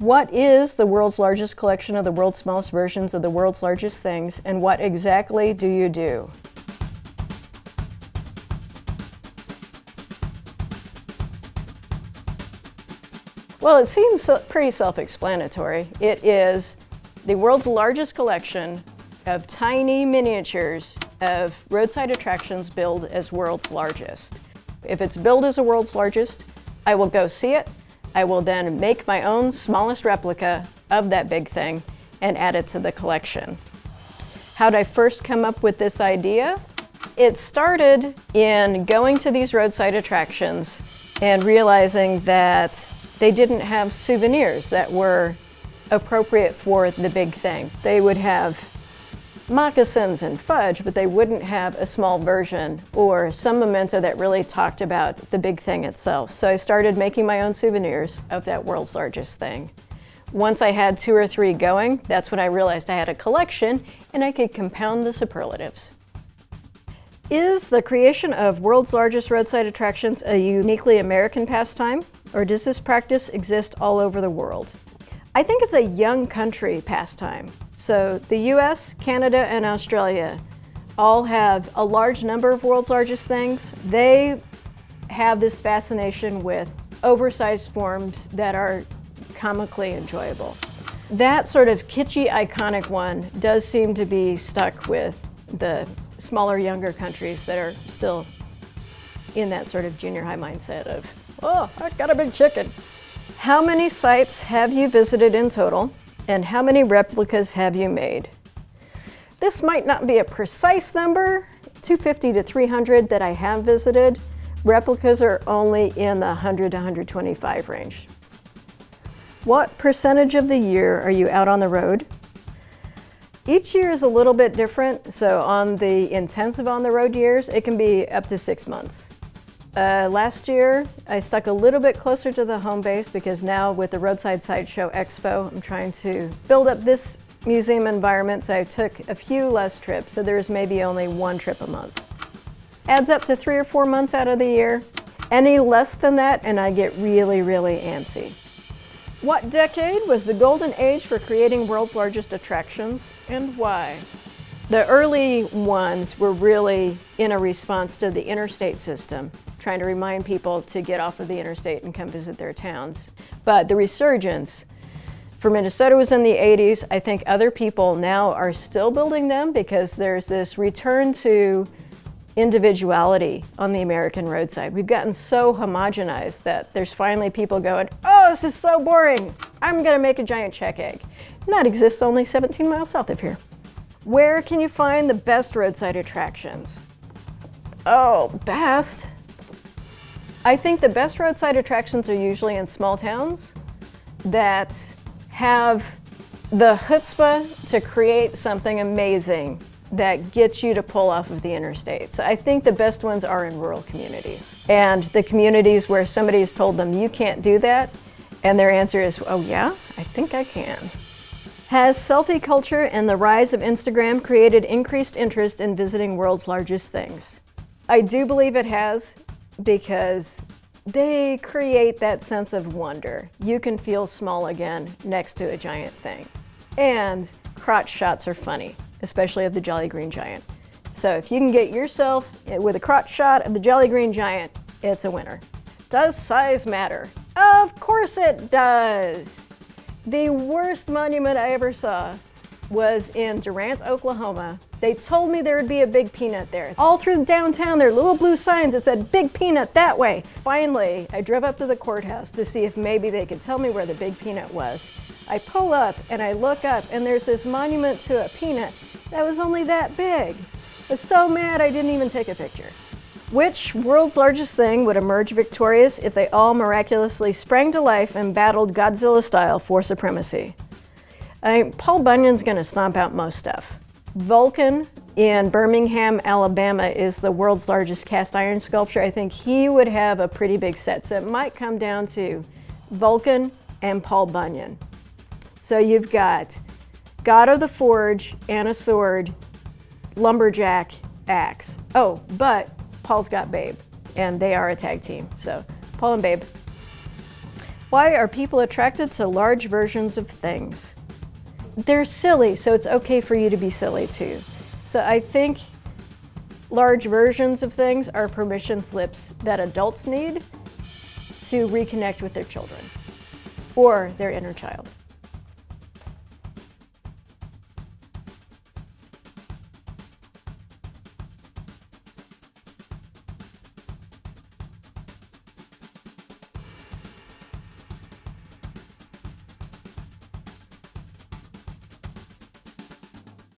What is the world's largest collection of the world's smallest versions of the world's largest things, and what exactly do you do? Well, it seems pretty self-explanatory. It is the world's largest collection of tiny miniatures of roadside attractions billed as world's largest. If it's billed as a world's largest, I will go see it. I will then make my own smallest replica of that big thing and add it to the collection. How did I first come up with this idea? It started in going to these roadside attractions and realizing that they didn't have souvenirs that were appropriate for the big thing. They would have moccasins and fudge, but they wouldn't have a small version or some memento that really talked about the big thing itself. So I started making my own souvenirs of that world's largest thing. Once I had 2 or 3 going, that's when I realized I had a collection and I could compound the superlatives. Is the creation of world's largest roadside attractions a uniquely American pastime, or does this practice exist all over the world? I think it's a young country pastime. So the US, Canada, and Australia all have a large number of world's largest things. They have this fascination with oversized forms that are comically enjoyable. That sort of kitschy, iconic one does seem to be stuck with the smaller, younger countries that are still in that sort of junior high mindset of, oh, I got a big chicken. How many sites have you visited in total, and how many replicas have you made? This might not be a precise number, 250 to 300 that I have visited. Replicas are only in the 100 to 125 range. What percentage of the year are you out on the road? Each year is a little bit different, so on the intensive on the road years, it can be up to 6 months. Last year, I stuck a little bit closer to the home base because now with the Roadside Sideshow Expo, I'm trying to build up this museum environment, so I took a few less trips, so there's maybe only 1 trip a month. Adds up to 3 or 4 months out of the year. Any less than that, and I get really, really antsy. What decade was the golden age for creating world's largest attractions, and why? The early ones were really in a response to the interstate system, trying to remind people to get off of the interstate and come visit their towns. But the resurgence for Minnesota was in the 80s. I think other people now are still building them because there's this return to individuality on the American roadside. We've gotten so homogenized that there's finally people going, oh, this is so boring. I'm gonna make a giant check egg. And that exists only 17 miles south of here. Where can you find the best roadside attractions? Oh, best? I think the best roadside attractions are usually in small towns that have the chutzpah to create something amazing that gets you to pull off of the interstate. So I think the best ones are in rural communities. And the communities where somebody has told them you can't do that, and their answer is, oh yeah, I think I can. Has selfie culture and the rise of Instagram created increased interest in visiting world's largest things? I do believe it has, because they create that sense of wonder. You can feel small again next to a giant thing. And crotch shots are funny, especially of the Jolly Green Giant. So if you can get yourself with a crotch shot of the Jolly Green Giant, it's a winner. Does size matter? Of course it does. The worst monument I ever saw was in Durant, Oklahoma. They told me there would be a big peanut there. All through downtown, there are little blue signs that said, big peanut that way. Finally, I drove up to the courthouse to see if maybe they could tell me where the big peanut was. I pull up and I look up and there's this monument to a peanut that was only that big. I was so mad I didn't even take a picture. Which world's largest thing would emerge victorious if they all miraculously sprang to life and battled Godzilla style for supremacy? Paul Bunyan's gonna stomp out most stuff. Vulcan in Birmingham, Alabama is the world's largest cast iron sculpture. I think he would have a pretty big set. So it might come down to Vulcan and Paul Bunyan. So you've got God of the Forge and a sword, lumberjack, axe. Oh, but Paul's got Babe, and they are a tag team. So Paul and Babe. Why are people attracted to large versions of things? They're silly, so it's okay for you to be silly too. So I think large versions of things are permission slips that adults need to reconnect with their children or their inner child.